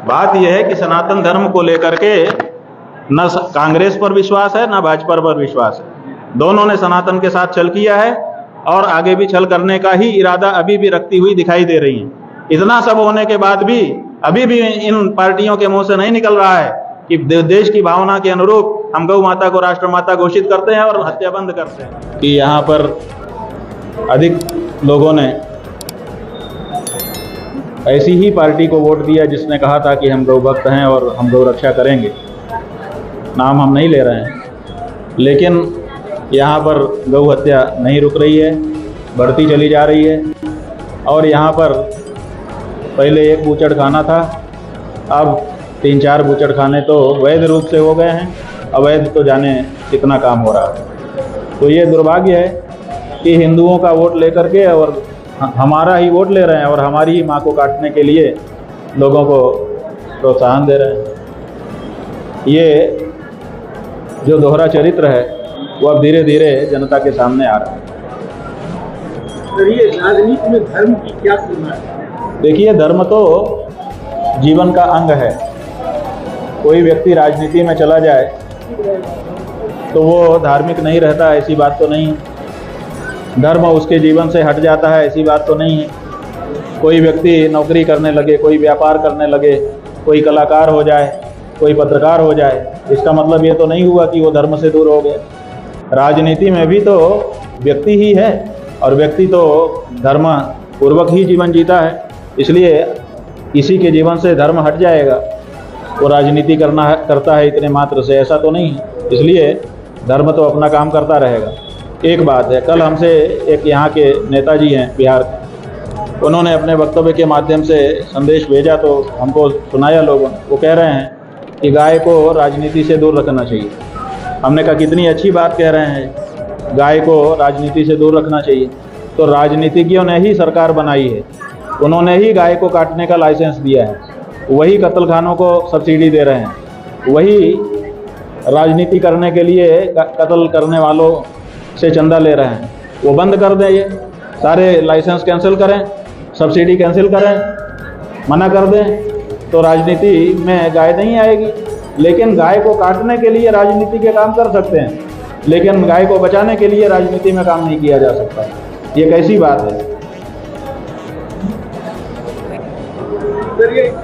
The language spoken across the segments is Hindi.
बात यह है कि सनातन धर्म को लेकर के न कांग्रेस पर विश्वास है न भाजपा पर विश्वास है। दोनों ने सनातन के साथ छल किया है और आगे भी छल करने का ही इरादा अभी भी रखती हुई दिखाई दे रही है। इतना सब होने के बाद भी अभी भी इन पार्टियों के मुंह से नहीं निकल रहा है कि देश की भावना के अनुरूप हम गौ माता को राष्ट्र माता घोषित करते हैं और हत्या बंद करते हैं। कि यहाँ पर अधिक लोगों ने ऐसी ही पार्टी को वोट दिया जिसने कहा था कि हम गौ भक्त हैं और हम गौ रक्षा करेंगे। नाम हम नहीं ले रहे हैं, लेकिन यहाँ पर गौ हत्या नहीं रुक रही है, बढ़ती चली जा रही है। और यहाँ पर पहले एक बूचड़खाना था, अब 3-4 बूचड़खाने तो वैध रूप से हो गए हैं, अवैध तो जाने कितना काम हो रहा है। तो ये दुर्भाग्य है कि हिंदुओं का वोट लेकर के और हमारा ही वोट ले रहे हैं और हमारी ही माँ को काटने के लिए लोगों को प्रोत्साहन दे रहे हैं। ये जो दोहरा चरित्र है वो अब धीरे धीरे जनता के सामने आ रहा है। ये राजनीति में धर्म की क्या सीमा है? देखिए, धर्म तो जीवन का अंग है। कोई व्यक्ति राजनीति में चला जाए तो वो धार्मिक नहीं रहता, ऐसी बात तो नहीं है। धर्म उसके जीवन से हट जाता है, ऐसी बात तो नहीं है। कोई व्यक्ति नौकरी करने लगे, कोई व्यापार करने लगे, कोई कलाकार हो जाए, कोई पत्रकार हो जाए, इसका मतलब ये तो नहीं हुआ कि वो धर्म से दूर हो गए। राजनीति में भी तो व्यक्ति ही है और व्यक्ति तो धर्म पूर्वक ही जीवन जीता है। इसलिए किसी के जीवन से धर्म हट जाएगा वो राजनीति करता है इतने मात्र से, ऐसा तो नहीं है। इसलिए धर्म तो अपना काम करता रहेगा। एक बात है, कल हमसे एक यहाँ के नेताजी हैं बिहार के, उन्होंने अपने वक्तव्य के माध्यम से संदेश भेजा तो हमको सुनाया लोगों ने। वो कह रहे हैं कि गाय को राजनीति से दूर रखना चाहिए। हमने कहा कितनी अच्छी बात कह रहे हैं, गाय को राजनीति से दूर रखना चाहिए। तो राजनीतिज्ञों ने ही सरकार बनाई है, उन्होंने ही गाय को काटने का लाइसेंस दिया है, वही कत्लखानों को सब्सिडी दे रहे हैं, वही राजनीति करने के लिए कत्ल करने वालों से चंदा ले रहे हैं। वो बंद कर दें, ये सारे लाइसेंस कैंसिल करें, सब्सिडी कैंसिल करें, मना कर दें, तो राजनीति में गाय नहीं आएगी। लेकिन गाय को काटने के लिए राजनीति के काम कर सकते हैं, लेकिन गाय को बचाने के लिए राजनीति में काम नहीं किया जा सकता। ये कैसी बात है?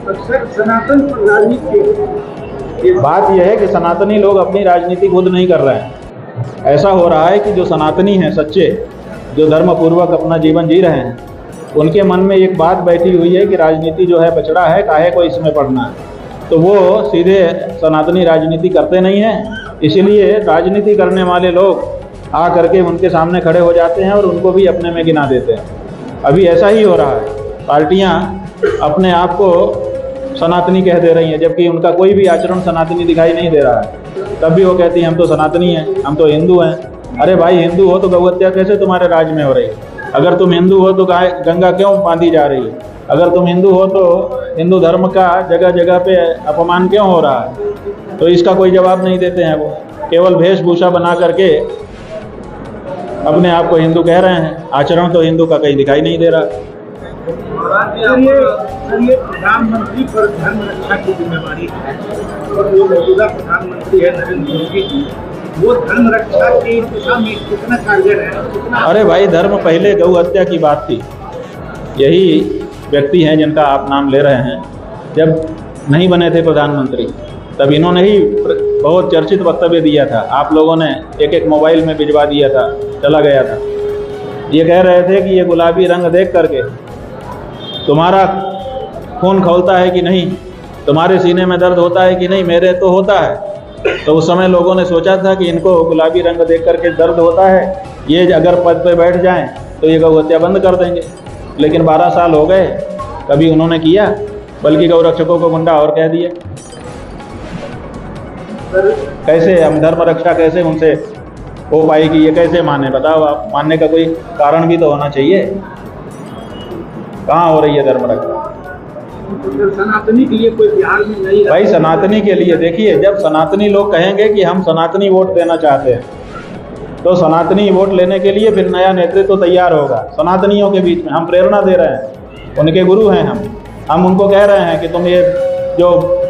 अक्सर सनातन पर राजनीति, बात यह है कि सनातनी लोग अपनी राजनीति खुद नहीं कर रहे हैं। ऐसा हो रहा है कि जो सनातनी हैं, सच्चे, जो धर्म पूर्वक अपना जीवन जी रहे हैं, उनके मन में एक बात बैठी हुई है कि राजनीति जो है बचड़ा है, काहे को इसमें पढ़ना है। तो वो सीधे सनातनी राजनीति करते नहीं हैं। इसीलिए राजनीति करने वाले लोग आ करके उनके सामने खड़े हो जाते हैं और उनको भी अपने में गिना देते हैं। अभी ऐसा ही हो रहा है, पार्टियां अपने आप को सनातनी कह दे रही हैं, जबकि उनका कोई भी आचरण सनातनी दिखाई नहीं दे रहा है। तब भी वो कहती हैं हम तो सनातनी हैं, हम तो हिंदू हैं। अरे भाई, हिंदू हो तो गौ हत्या कैसे तुम्हारे राज्य में हो रही है? अगर तुम हिंदू हो तो गंगा क्यों बांधी जा रही है? अगर तुम हिंदू हो तो हिंदू धर्म का जगह जगह पे अपमान क्यों हो रहा है? तो इसका कोई जवाब नहीं देते हैं। वो केवल वेशभूषा बना करके अपने आप को हिंदू कह रहे हैं, आचरण तो हिंदू का कहीं दिखाई नहीं दे रहा। प्रधानमंत्री पर धर्म रक्षा की जिम्मेवारी है और जो मौजूदा प्रधानमंत्री है नरेंद्र मोदी जी, वो धर्म रक्षा की दिशा में कितना कारगर है? अरे भाई, धर्म पहले गौ हत्या की बात थी। यही व्यक्ति हैं जिनका आप नाम ले रहे हैं, जब नहीं बने थे प्रधानमंत्री तब इन्होंने ही बहुत चर्चित वक्तव्य दिया था। आप लोगों ने एक मोबाइल में भिजवा दिया था, चला गया था। ये कह रहे थे कि ये गुलाबी रंग देख करके तुम्हारा खून खौलता है कि नहीं, तुम्हारे सीने में दर्द होता है कि नहीं, मेरे तो होता है। तो उस समय लोगों ने सोचा था कि इनको गुलाबी रंग देख करके दर्द होता है, ये अगर पद पे बैठ जाएं तो ये गौ हत्या बंद कर देंगे। लेकिन 12 साल हो गए, कभी उन्होंने किया, बल्कि गौ रक्षकों को गुंडा और कह दिए। कैसे हम धर्म रक्षा कैसे उनसे हो पाएगी? ये कैसे माने? बताओ आप। मानने का कोई कारण भी तो होना चाहिए। कहाँ हो रही है धर्म रक्षा? सनातनी के लिए कोई बिहार में नहीं है भाई। सनातनी के लिए देखिए, जब सनातनी लोग कहेंगे कि हम सनातनी वोट देना चाहते हैं, तो सनातनी वोट लेने के लिए फिर नया नेतृत्व तैयार होगा। सनातनियों के बीच में हम प्रेरणा दे रहे हैं, उनके गुरु हैं हम उनको कह रहे हैं कि तुम ये जो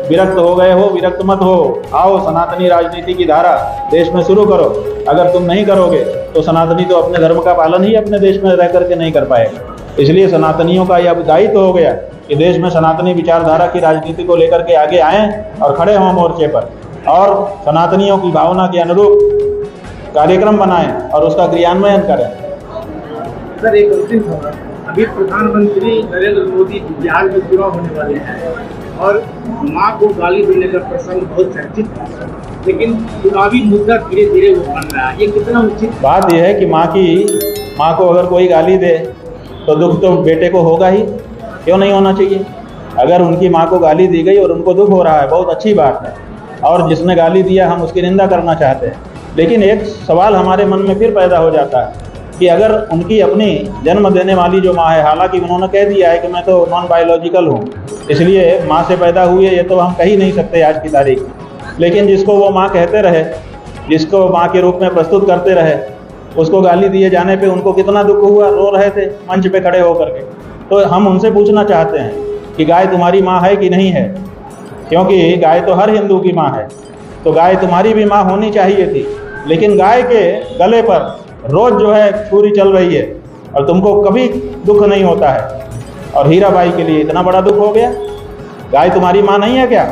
विरक्त हो गए हो विरक्त मत हो, आओ सनातनी राजनीति की धारा देश में शुरू करो। अगर तुम नहीं करोगे तो सनातनी तो अपने धर्म का पालन ही अपने देश में रह करके नहीं कर पाएगा। इसलिए सनातनियों का यह दायित्व हो गया कि देश में सनातनी विचारधारा की राजनीति को लेकर के आगे आएं और खड़े हों मोर्चे पर, और सनातनियों की भावना के अनुरूप कार्यक्रम बनाएं और उसका क्रियान्वयन करें। सर, एक अंतिम सवाल, अभी प्रधानमंत्री नरेंद्र मोदी बिहार में चुनाव होने वाले हैं और माँ को गाली देने का प्रसंग बहुत चर्चित है, लेकिन चुनावी मुद्दा धीरे धीरे वो बन रहा है, ये कितना उचित? बात यह है कि माँ को अगर कोई गाली दे तो दुख तो बेटे को होगा ही, क्यों नहीं होना चाहिए। अगर उनकी माँ को गाली दी गई और उनको दुख हो रहा है, बहुत अच्छी बात है, और जिसने गाली दिया हम उसकी निंदा करना चाहते हैं। लेकिन एक सवाल हमारे मन में फिर पैदा हो जाता है कि अगर उनकी अपनी जन्म देने वाली जो माँ है, हालांकि उन्होंने कह दिया है कि मैं तो नॉन बायोलॉजिकल हूँ, इसलिए माँ से पैदा हुई है, ये तो हम कह ही नहीं सकते आज की तारीख में, लेकिन जिसको वो माँ कहते रहे, जिसको माँ के रूप में प्रस्तुत करते रहे, उसको गाली दिए जाने पे उनको कितना दुख हुआ, रो रहे थे मंच पे खड़े होकर के। तो हम उनसे पूछना चाहते हैं कि गाय तुम्हारी माँ है कि नहीं है, क्योंकि गाय तो हर हिंदू की माँ है, तो गाय तुम्हारी भी माँ होनी चाहिए थी। लेकिन गाय के गले पर रोज जो है छुरी चल रही है और तुमको कभी दुख नहीं होता है, और हीराबाई के लिए इतना बड़ा दुख हो गया। गाय तुम्हारी माँ नहीं है क्या?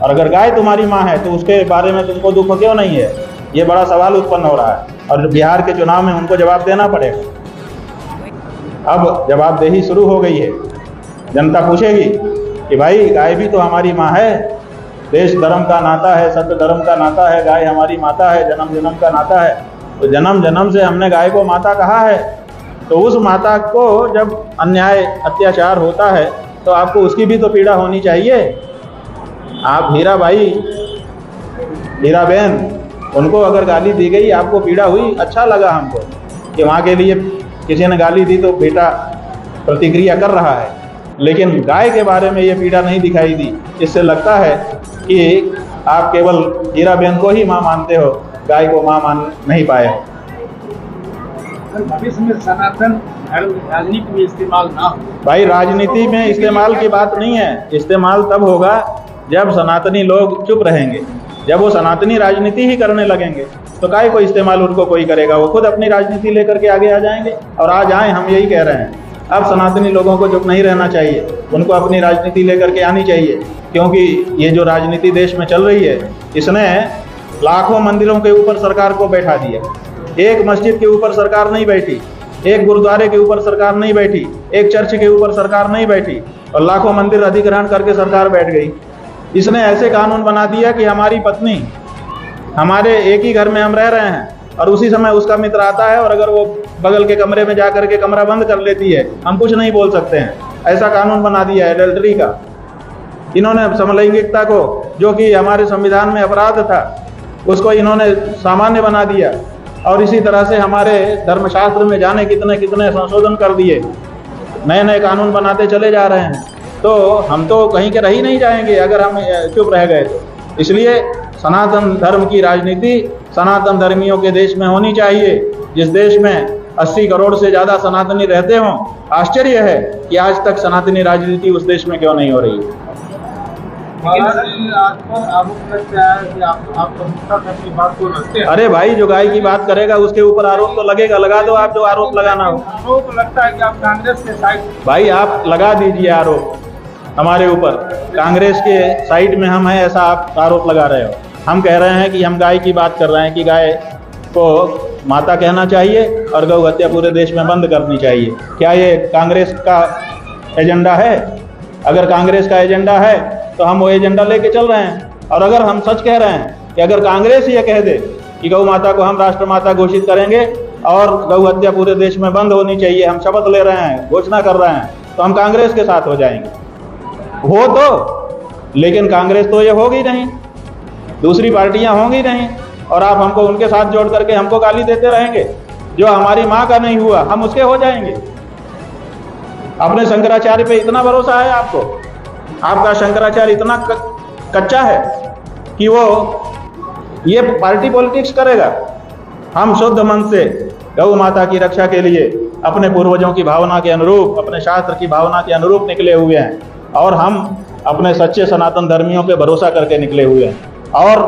और अगर गाय तुम्हारी माँ है तो उसके बारे में तुमको दुख क्यों नहीं है? ये बड़ा सवाल उत्पन्न हो रहा है और बिहार के चुनाव में उनको जवाब देना पड़ेगा। अब जवाबदेही शुरू हो गई है, जनता पूछेगी कि भाई गाय भी तो हमारी माँ है, देश धर्म का नाता है, सत्य धर्म का नाता है, गाय हमारी माता है, जन्म जन्म का नाता है, तो जन्म जन्म से हमने गाय को माता कहा है, तो उस माता को जब अन्याय अत्याचार होता है तो आपको उसकी भी तो पीड़ा होनी चाहिए। आप हीराबाई, हीराबेन, उनको अगर गाली दी गई, आपको पीड़ा हुई, अच्छा लगा हमको कि वहाँ के लिए किसी ने गाली दी तो बेटा प्रतिक्रिया कर रहा है, लेकिन गाय के बारे में ये पीड़ा नहीं दिखाई दी। इससे लगता है कि आप केवल हीराबेन को ही माँ मानते हो, गाय को माँ मान नहीं पाए हो। भविष्य में सनातन धर्म राजनीति में इस्तेमाल ना हो। भाई राजनीति में इस्तेमाल की बात नहीं है, इस्तेमाल तब होगा जब सनातनी लोग चुप रहेंगे। जब वो सनातनी राजनीति ही करने लगेंगे तो काय को इस्तेमाल उनको कोई करेगा, वो खुद अपनी राजनीति लेकर के आगे आ जाएंगे। और आज आए, हम यही कह रहे हैं, अब सनातनी लोगों को चुप नहीं रहना चाहिए, उनको अपनी राजनीति लेकर के आनी चाहिए, क्योंकि ये जो राजनीति देश में चल रही है, इसने लाखों मंदिरों के ऊपर सरकार को बैठा दिया। एक मस्जिद के ऊपर सरकार नहीं बैठी, एक गुरुद्वारे के ऊपर सरकार नहीं बैठी, एक चर्च के ऊपर सरकार नहीं बैठी, और लाखों मंदिर अधिग्रहण करके सरकार बैठ गई। इसने ऐसे कानून बना दिया कि हमारी पत्नी, हमारे एक ही घर में हम रह रहे हैं और उसी समय उसका मित्र आता है और अगर वो बगल के कमरे में जा करके कमरा बंद कर लेती है, हम कुछ नहीं बोल सकते हैं। ऐसा कानून बना दिया है एडल्टरी का। इन्होंने समलैंगिकता को, जो कि हमारे संविधान में अपराध था, उसको इन्होंने सामान्य बना दिया। और इसी तरह से हमारे धर्मशास्त्र में जाने कितने कितने संशोधन कर दिए, नए नए कानून बनाते चले जा रहे हैं। तो हम तो कहीं के रह ही नहीं जाएंगे अगर हम चुप रह गए तो। इसलिए सनातन धर्म की राजनीति सनातन धर्मियों के देश में होनी चाहिए। जिस देश में 80 करोड़ से ज़्यादा सनातनी रहते हों, आश्चर्य है कि आज तक सनातनी राजनीति उस देश में क्यों नहीं हो रही है। अरे भाई, जो गाय की बात करेगा उसके ऊपर आरोप तो लगेगा, लगा दो आप जो आरोप लगाना हो। आरोप लगता है कि आप कांग्रेस के साइड। भाई आप लगा दीजिए आरोप हमारे ऊपर, कांग्रेस के साइड में हम हैं ऐसा आप आरोप लगा रहे हो। हम कह रहे हैं कि हम गाय की बात कर रहे हैं कि गाय को माता कहना चाहिए और गौ हत्या पूरे देश में बंद करनी चाहिए। क्या ये कांग्रेस का एजेंडा है? अगर कांग्रेस का एजेंडा है तो हम वो एजेंडा लेके चल रहे हैं। और अगर हम सच कह रहे हैं कि अगर कांग्रेस ये कह दे कि गौ माता को हम राष्ट्रमाता घोषित करेंगे और गौ हत्या पूरे देश में बंद होनी चाहिए, हम शपथ ले रहे हैं, घोषणा कर रहे हैं, तो हम कांग्रेस के साथ हो जाएंगे। हो तो, लेकिन कांग्रेस तो ये होगी नहीं, दूसरी पार्टियां होंगी नहीं, और आप हमको उनके साथ जोड़ करके हमको गाली देते रहेंगे। जो हमारी माँ का नहीं हुआ हम उसके हो जाएंगे। अपने शंकराचार्य पे इतना भरोसा है आपको? आपका शंकराचार्य इतना कच्चा है कि वो ये पार्टी पॉलिटिक्स करेगा? हम शुद्ध मन से गौ माता की रक्षा के लिए अपने पूर्वजों की भावना के अनुरूप, अपने शास्त्र की भावना के अनुरूप निकले हुए हैं, और हम अपने सच्चे सनातन धर्मियों पे भरोसा करके निकले हुए हैं और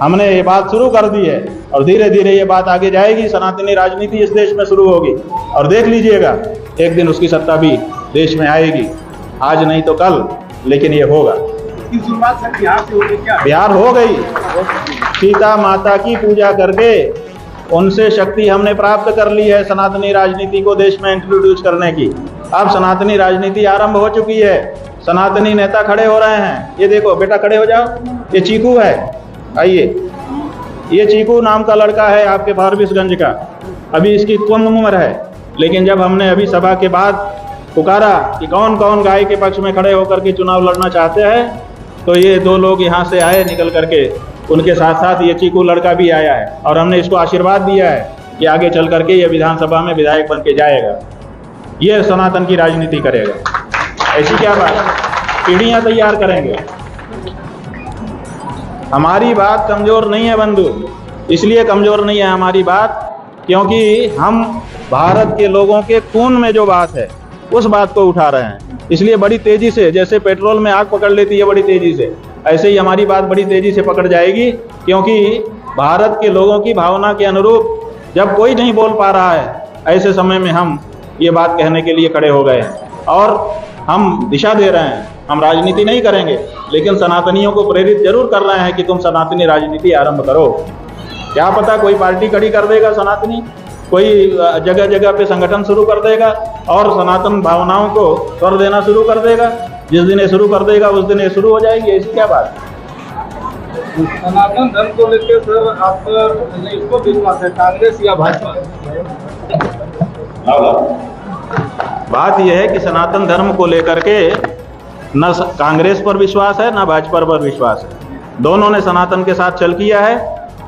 हमने ये बात शुरू कर दी है और धीरे धीरे ये बात आगे जाएगी। सनातनी राजनीति इस देश में शुरू होगी और देख लीजिएगा एक दिन उसकी सत्ता भी देश में आएगी, आज नहीं तो कल, लेकिन ये होगा। इसकी शुरुआत सर बिहार से होगी क्या? बिहार हो गई। सीता माता की पूजा करके उनसे शक्ति हमने प्राप्त कर ली है सनातनी राजनीति को देश में इंट्रोड्यूस करने की। अब सनातनी राजनीति आरंभ हो चुकी है, सनातनी नेता खड़े हो रहे हैं। ये देखो बेटा, खड़े हो जाओ। ये चीकू है, आइए। ये चीकू नाम का लड़का है आपके फारबिसगंज का, अभी इसकी कम उम्र है, लेकिन जब हमने अभी सभा के बाद पुकारा कि कौन कौन गाय के पक्ष में खड़े होकर के चुनाव लड़ना चाहते हैं, तो ये दो लोग यहाँ से आए निकल करके, उनके साथ साथ ये चीकू लड़का भी आया है और हमने इसको आशीर्वाद दिया है कि आगे चल करके ये विधानसभा में विधायक बन के जाएगा, ये सनातन की राजनीति करेगा। ऐसी क्या बात है, पीढ़ियाँ तैयार करेंगे। हमारी बात कमज़ोर नहीं है बंधु, इसलिए कमज़ोर नहीं है हमारी बात क्योंकि हम भारत के लोगों के खून में जो बात है उस बात को उठा रहे हैं। इसलिए बड़ी तेज़ी से, जैसे पेट्रोल में आग पकड़ लेती है बड़ी तेज़ी से, ऐसे ही हमारी बात बड़ी तेज़ी से पकड़ जाएगी क्योंकि भारत के लोगों की भावना के अनुरूप जब कोई नहीं बोल पा रहा है, ऐसे समय में हम ये बात कहने के लिए खड़े हो गए हैं और हम दिशा दे रहे हैं। हम राजनीति नहीं करेंगे, लेकिन सनातनियों को प्रेरित जरूर कर रहे हैं कि तुम सनातनी राजनीति आरंभ करो। क्या पता कोई पार्टी खड़ी कर देगा सनातनी, कोई जगह जगह पे संगठन शुरू कर देगा और सनातन भावनाओं को स्वर देना शुरू कर देगा। जिस दिन ये शुरू कर देगा उस दिन ये शुरू हो जाएगी। ऐसी क्या बात है? सनातन धर्म को लेकर सर आपका इसको विश्वास है, कांग्रेस या भाजपा? बात यह है कि सनातन धर्म को लेकर के न कांग्रेस पर विश्वास है न भाजपा पर विश्वास है। दोनों ने सनातन के साथ छल किया है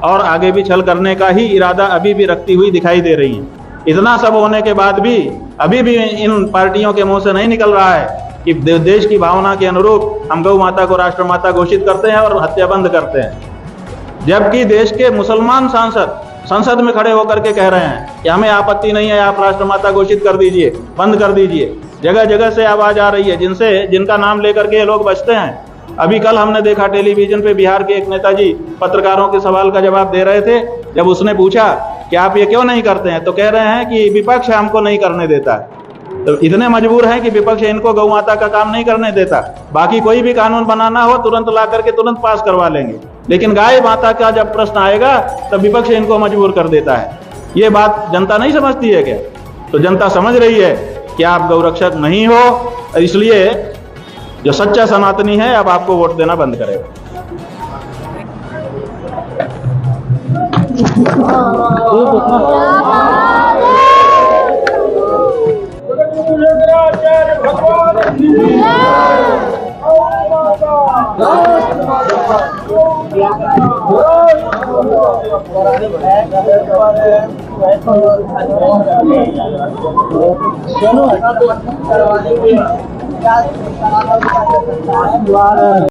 और आगे भी छल करने का ही इरादा अभी भी रखती हुई दिखाई दे रही है। इतना सब होने के बाद भी अभी भी इन पार्टियों के मुंह से नहीं निकल रहा है कि देश की भावना के अनुरूप हम गौ माता को राष्ट्रमाता घोषित करते हैं और हत्या बंद करते हैं, जबकि देश के मुसलमान सांसद संसद में खड़े होकर के कह रहे हैं कि हमें आपत्ति नहीं है, आप राष्ट्रमाता घोषित कर दीजिए, बंद कर दीजिए। जगह जगह से आवाज आ रही है जिनका नाम लेकर के लोग बचते हैं। अभी कल हमने देखा टेलीविजन पे बिहार के एक नेताजी पत्रकारों के सवाल का जवाब दे रहे थे। जब उसने पूछा कि आप ये क्यों नहीं करते हैं, तो कह रहे हैं कि विपक्ष हमको नहीं करने देता है। तो इतने मजबूर हैं कि विपक्ष इनको गौ माता का काम नहीं करने देता। बाकी कोई भी कानून बनाना हो तुरंत ला करके तुरंत पास करवा लेंगे, लेकिन गाय माता का जब प्रश्न आएगा तब विपक्ष इनको मजबूर कर देता है। ये बात जनता नहीं समझती है क्या? तो जनता समझ रही है कि आप गौरक्षक नहीं हो, इसलिए जो सच्चा सनातनी है अब आपको वोट देना बंद करेगा। चलो